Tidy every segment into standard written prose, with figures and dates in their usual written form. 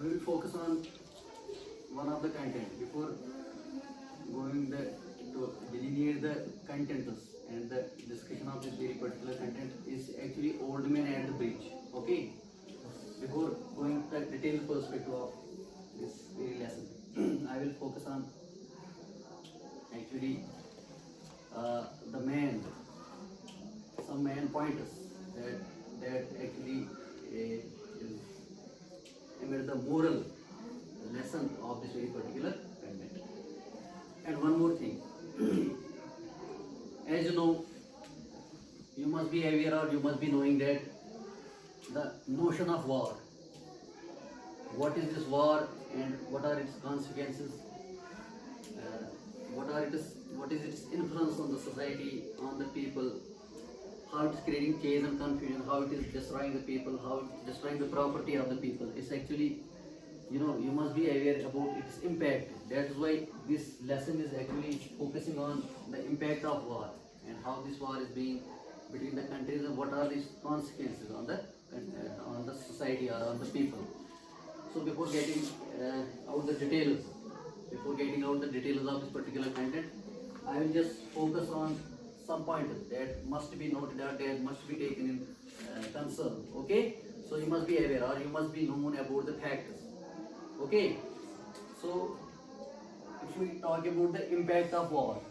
we will focus on one of the content before going to delineate the contents and the discussion of this very particular content is actually Old Man at the Bridge. Okay, before going to the detailed perspective of this very lesson, I will focus on actually some main pointers that actually is the moral lesson of this very particular content. And one more thing, as you know, you must be aware or you must be knowing that the notion of war, what is this war and what are its consequences, what is its influence on the society, on the people, how it is creating chaos and confusion, how it is destroying the people, how it is destroying the property of the people. It's actually, you must be aware about its impact. That is why this lesson is actually focusing on the impact of war and how this war is being between the countries and what are these consequences on the society or on the people. So before getting out the details of this particular content, I will just focus on some pointers that must be noted out, that must be taken in concern. Okay, so you must be aware or you must be known about the factors. Okay, so if we talk about the impact of war,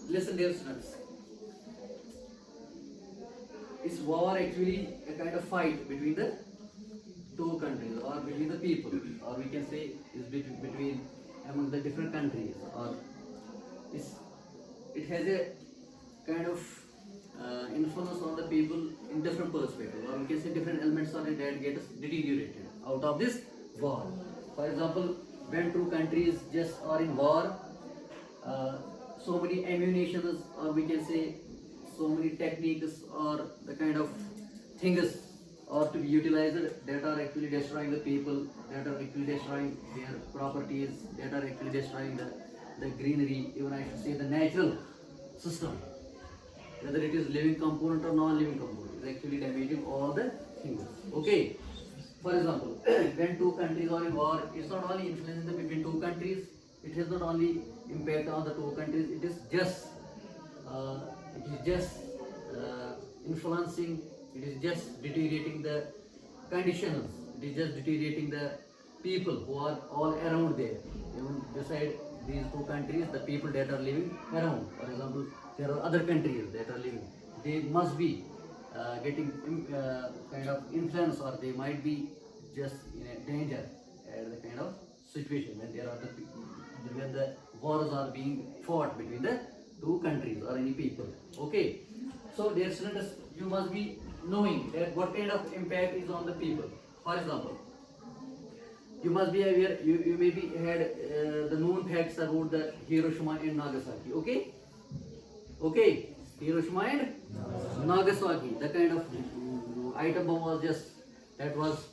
listen dear students, is war actually a kind of fight between the two countries or between the people, or we can say is between among the different countries, or it has a kind of influence on the people in different perspectives, or we can say different elements are that get deteriorated out of this war. For example, when two countries just are in war, so many ammunitions, or we can say so many techniques or the kind of things are to be utilized that are actually destroying the people, that are actually destroying their properties, that are actually destroying the greenery, even I should say the natural system, whether it is living component or non-living component, is actually damaging all the things. Okay, for example, when two countries are in war, it's not only influencing between two countries, it has not only impact on the two countries, it is just influencing, it is just deteriorating the conditions, it is just deteriorating the people who are all around there. Even beside these two countries, the people that are living around, for example, there are other countries that are living, they must be getting kind of influence, or they might be just in a danger at the kind of situation when the wars are being fought between the two countries or any people. Okay, so dear students, you must be knowing that what kind of impact is on the people. For example, you must be aware, you maybe had the known facts about the Hiroshima and Nagasaki. Okay, Hiroshima and Nagasaki, the kind of item bomb was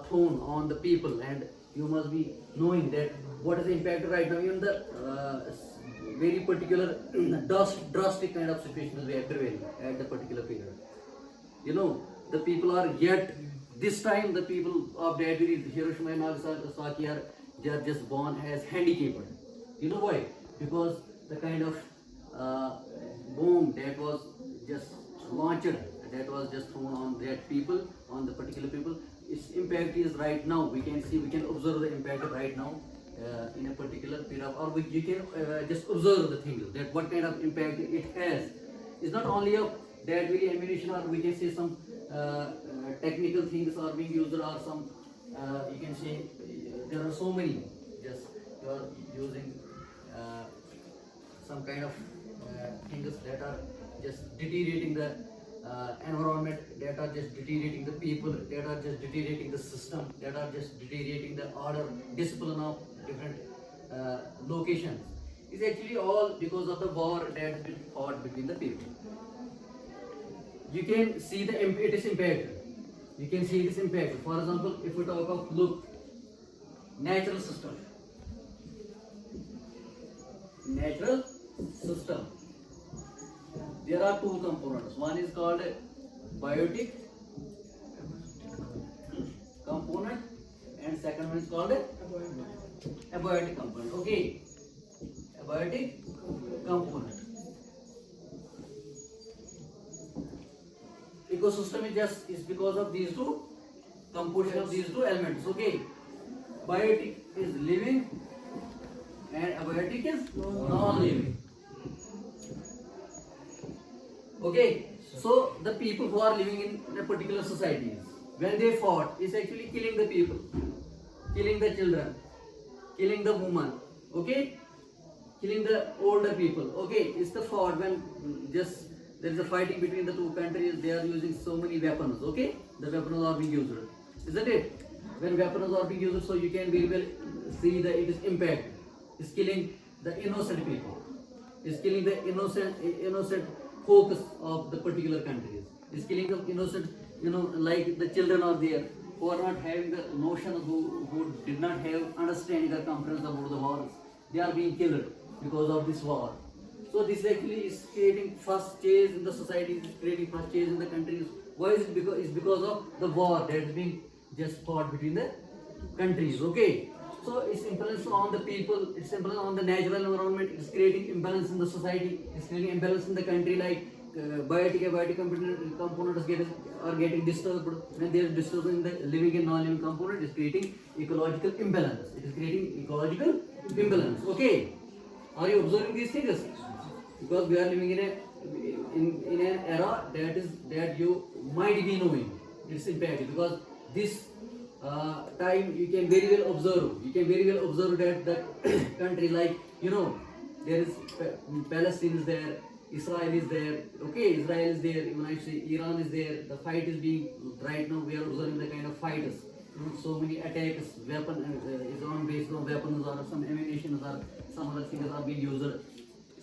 thrown on the people, and you must be knowing that what is the impact right now. Even the very particular drastic kind of situations we are prevailing at the particular period. The people are yet, this time the people of that Hiroshima and Nagasaki are just born as handicapped. You know why? Because the kind of bomb that was just launched, that was just thrown on that people, on the particular people, its impact is right now, we can observe the impact right now in a particular period, or you can just observe the things, that what kind of impact it has. It's not only of that very ammunition, or we can say some technical things are being used, or some you can say there are so many, just you are using some kind of things that are just deteriorating the environment, that are just deteriorating the people, that are just deteriorating the system, that are just deteriorating the order, discipline of different locations. It's actually all because of the war that has been fought between the people. You can see its impact. You can see its impact. For example, if we talk of natural system. Natural system. there are two components. One is called biotic component, and second one is called abiotic component. Okay, abiotic component. Ecosystem is because of these two composition of these two elements. Okay, biotic is living and abiotic is non-living. Okay, so the people who are living in a particular society, when they fought, is actually killing the people, killing the children, killing the woman. Okay, killing the older people. Okay, it's the fought when just there is a fighting between the two countries. They are using so many weapons. Okay, the weapons are being used, isn't it? When weapons are being used, so you can very well see that it is impact. It's killing the innocent people. It's killing the innocent focus of the particular countries. It's killing the innocent, like the children are there who are not having the notion, who did not have understanding or comprehension about the wars. They are being killed because of this war. So this actually is creating first change in the society, is creating first change in the countries. Why is it? Because it's because of the war that is being just fought between the countries. Okay. So it's influence on the people, it's influence on the natural environment, it's creating imbalance in the society, it's creating imbalance in the country, like biotic components are getting disturbed. When they are disturbed in the living and non-living component, it's creating ecological imbalance. It is creating ecological imbalance. Okay. Are you observing these things? Because we are living in an era that you might be knowing its impact, because this time you can very well observe. You can very well observe that the country, like there is Palestine is there, Israel is there. Okay, Israel is there. Even I say Iran is there. The fight is being right now. We are observing the kind of fighters. So many attacks, weapon is on based on weapons or some ammunition or some other things are being used.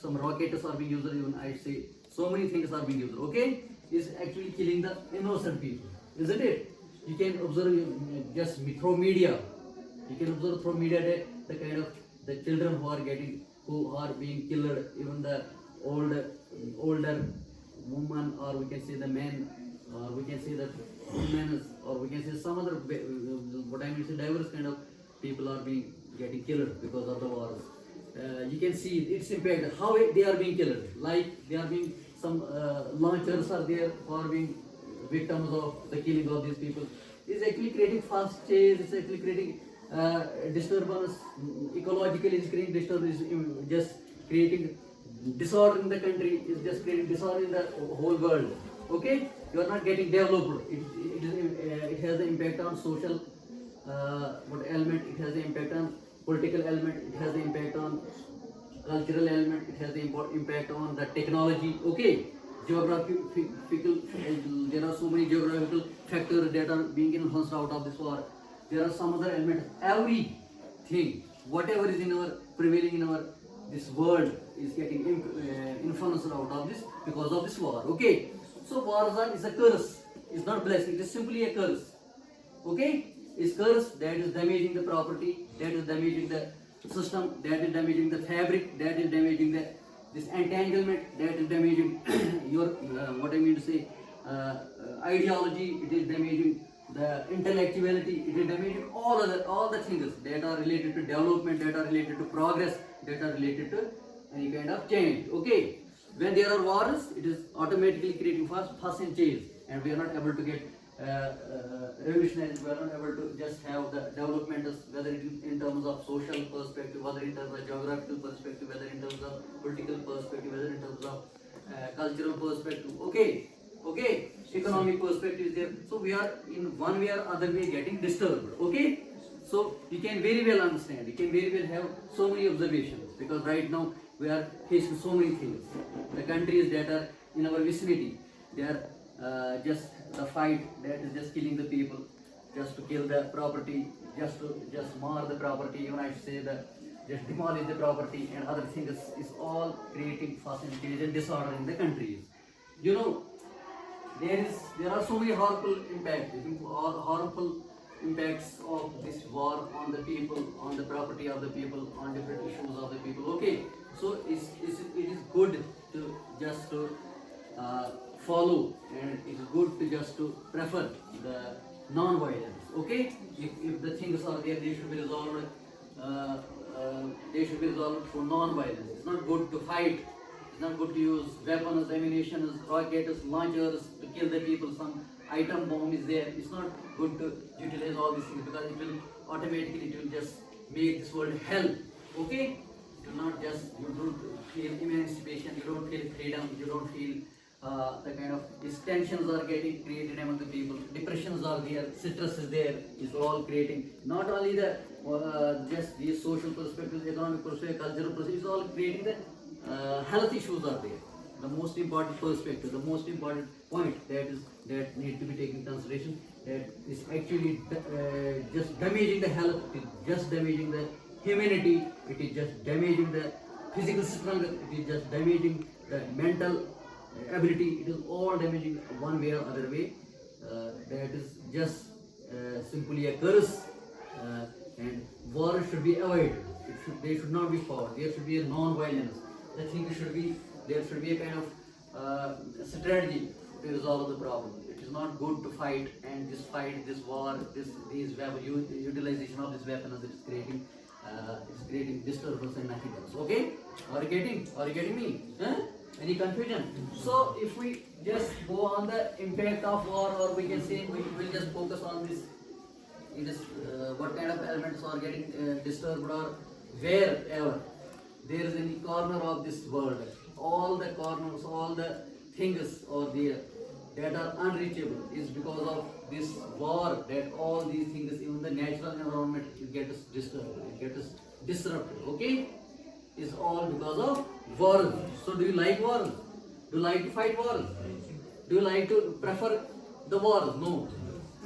Some rockets are being used. Even I say so many things are being used. Okay, is actually killing the innocent people, isn't it? You can observe just through media. You can observe through media that the kind of the children who are being killed, even the older woman, or we can say the men, or we can say the women, or we can say some other what I mean say diverse kind of people are being getting killed because of the wars. You can see its impact, how they are being killed. Like they are being some launchers are there for being victims of the killing of these people. It's actually creating fast change. It's actually creating disturbance. Ecologically, it's creating disturbance. Just creating disorder in the country. It's just creating disorder in the whole world. Okay, you are not getting developed. It has the impact on social what element. It has the impact on political element. It has the impact on cultural element. It has the impact on the technology. Okay. Geographical, there are so many geographical factors that are being influenced out of this war. There are some other elements. Everything, whatever is prevailing in our this world is getting influenced out of this because of this war. Okay, so wars is a curse. It's not blessing. It is simply a curse. Okay, it's curse that is damaging the property, that is damaging the system, that is damaging the fabric, that is damaging this entanglement, that is damaging your what I mean to say ideology. It is damaging the intellectuality. It is damaging all the things that are related to development, that are related to progress, that are related to any kind of change. Okay, when there are wars, it is automatically creating fuss and change, and we are not able to get revolutionary. We are not able to just have the development, whether in terms of social perspective, whether in terms of geographical perspective, whether in terms of political perspective, whether in terms of cultural perspective. Okay, economic perspective is there. So we are in one way or other way getting disturbed. Okay, so you can very well understand. You can very well have so many observations, because right now we are facing so many things. The countries that are in our vicinity, they are just the fight that is just killing the people, just to kill the property, just to mar the property. Even I say that just demolish the property and other things is all creating fuss and change and disorder in the countries. There are so many harmful impacts of this war on the people, on the property of the people, on different issues of the people. Okay, so it is good to just to follow, and it is good to just to prefer the non-violence. Okay, if the things are there, they should be resolved. Uh, they should be resolved through non-violence. It's not good to fight. It's not good to use weapons, ammunition, rockets, launchers to kill the people. Some item bomb is there. It's not good to utilize all these things because it will automatically it will just make this world hell. Okay, it will not just you don't feel emancipation, you don't feel freedom, you don't feel the kind of these tensions are getting created among the people, depressions are there, stress is there, is all creating not only the just these social perspectives, economic perspectives, cultural perspectives, all creating the health issues are there. The most important perspective, the most important point that need to be taken into consideration, that is actually just damaging the health, it is just damaging the humanity, it is just damaging the physical strength, it is just damaging the mental ability, it is all damaging one way or other way. That is just simply a curse, and war should be avoided. They should not be fought. There should be a non-violence. I think there should be a kind of strategy to resolve the problem. It is not good to fight, and this war, these weapon, utilization of this weapons is creating disturbance and nothing else. Okay? Are you getting me? Huh? Any confusion? So if we just go on the impact of war, or we can say we will just focus on this, what kind of elements are getting disturbed, or wherever there is any corner of this world, all the corners, all the things are there that are unreachable is because of this war, that all these things, even the natural environment, it gets disturbed, it gets disrupted. Okay? Is all because of wars. So do you like wars? Do you like to fight wars? Do you like to prefer the wars? No.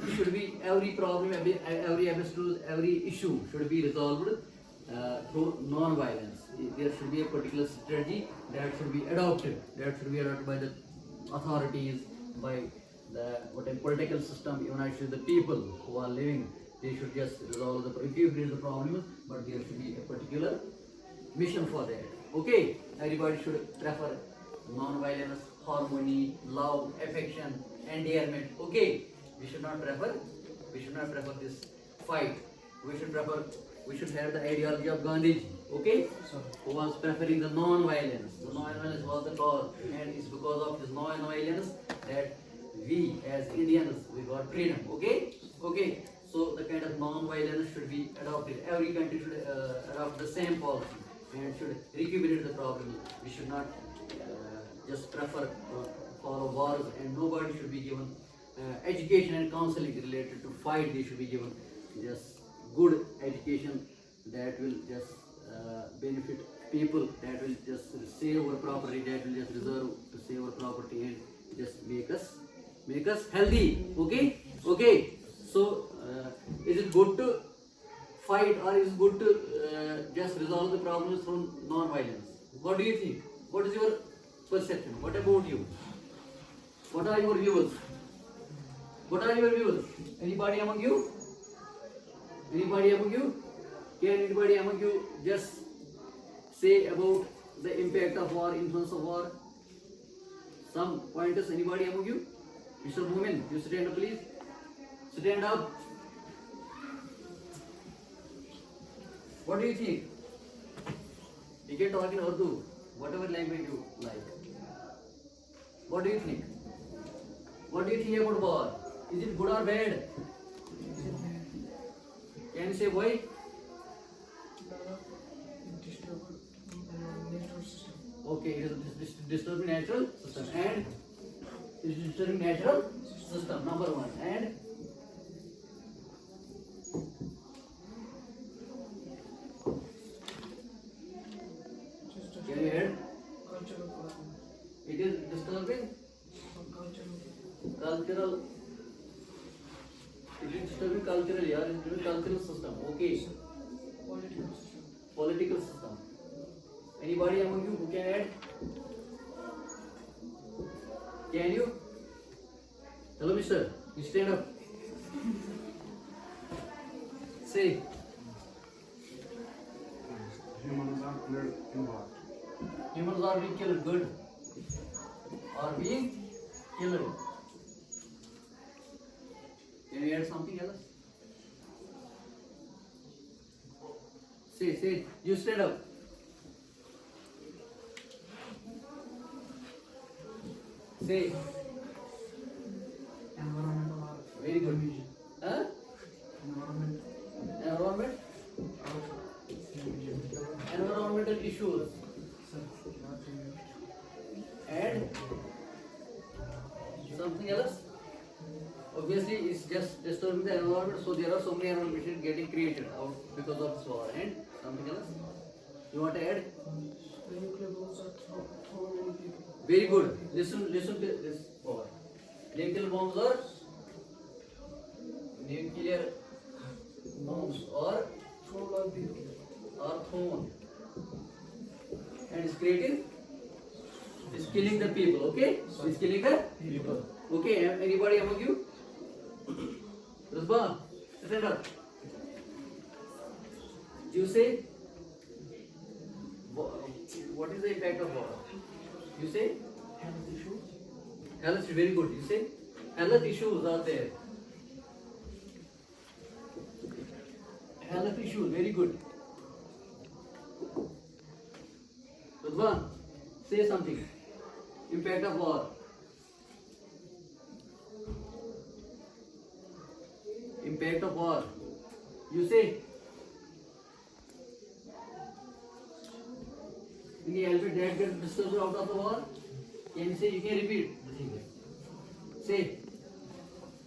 It should be every problem, every episode, every issue should be resolved through non-violence. There should be a particular strategy that should be adopted. That should be adopted by the authorities, by the political system, even actually the people who are living. They should just resolve the problem, but there should be a particular mission for that. Okay, everybody should prefer non-violence, harmony, love, affection, endearment. Okay, we should not prefer this fight. We should have the ideology of Gandhiji. Okay, who was preferring the non-violence. The non-violence was the cause, and it's because of this non-violence that we as Indians we got freedom. Okay. So the kind of non-violence should be adopted. Every country should adopt the same policy and should recuperate the problem. We should not just prefer for wars, and nobody should be given education and counseling related to fight. They should be given just good education that will just benefit people, that will just save our property, that will just reserve to save our property and just make us healthy. Okay. So is it good to fight, or is it good to just resolve the problems through non-violence? What do you think? What is your perception? What about you? What are your views? Anybody among you? Can anybody among you just say about the impact of war, influence of war? Some pointers, anybody among you? Mr. Moomin, you stand up please. Stand up. What do you think? You can talk in Urdu, whatever language you like. What do you think? What do you think about war? Is it good or bad? Can you say why? Okay, it is disturbing natural system, and it is disturbing natural system, number one. And can you add? It is disturbing cultural. It is disturbing culturally, or it is disturbing cultural system. Okay. Political system. Anybody among you who can add? Can you? Hello, mister. You stand up. Say. Humans are killed in war. Humans are being killed. Good. or being killed. Can you add something else? Say, you stand up. Say. Environmental. Very good. Huh? Environment. Environment? Environmental issues. And something else? Obviously, it's just disturbing the environment, so there are so many environments getting created out because of this war. And something else? You want to add? The nuclear bombs are thrown many people. Very good. Listen to this war. Nuclear bombs or nuclear bombs or Thrown on people. are thrown and is creating, is killing the people. Okay, is killing the people. Okay, anybody among you? Rusba, stand up. You say, what is the impact of war? You say, Health issues. health is very good. You say, health issues are there. Health issues, very good. Rudwan, say something. Impact of war. Impact of war. You say. Any element that gets disturbed out of the war? Can you say? You can repeat the thing. Say.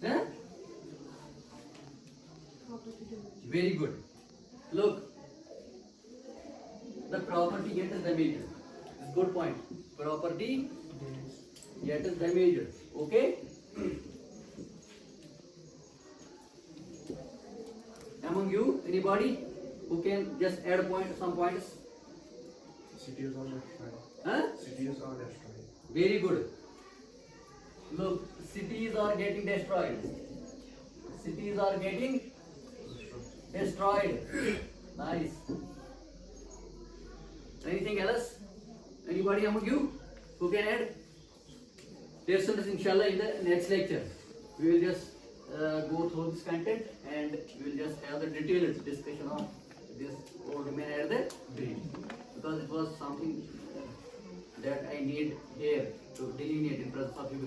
Huh? Very good. Look. The property gets damaged. It's good point. Property gets damaged. Okay? Among you, anybody who can just add some points? Cities are destroyed. Huh? Cities are destroyed. Very good. Look, cities are getting destroyed. Cities are getting destroyed. Nice. Anything else? Anybody among you who can add? Dear students, inshallah, in the next lecture, we will just go through this content and we will just have the detailed discussion of this old man at the bridge, because it was something that I need here to delineate in presence of you,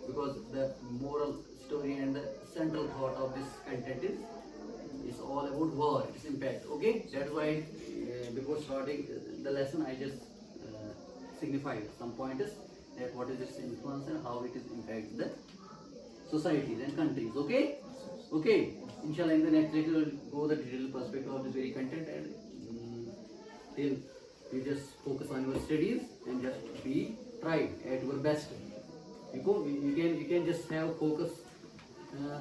because the moral story and the central thought of this content is all about war, its impact. Okay, that's why before starting the lesson, I just signified some pointers that what is its influence and how it is impacting the societies and countries. Okay, okay. Inshallah, in the next lecture, we'll go the detailed perspective of this very content, and till you just focus on your studies and just try at your best. You can just have focus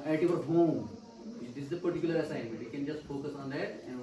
at your home. This is the particular assignment. You can just focus on that and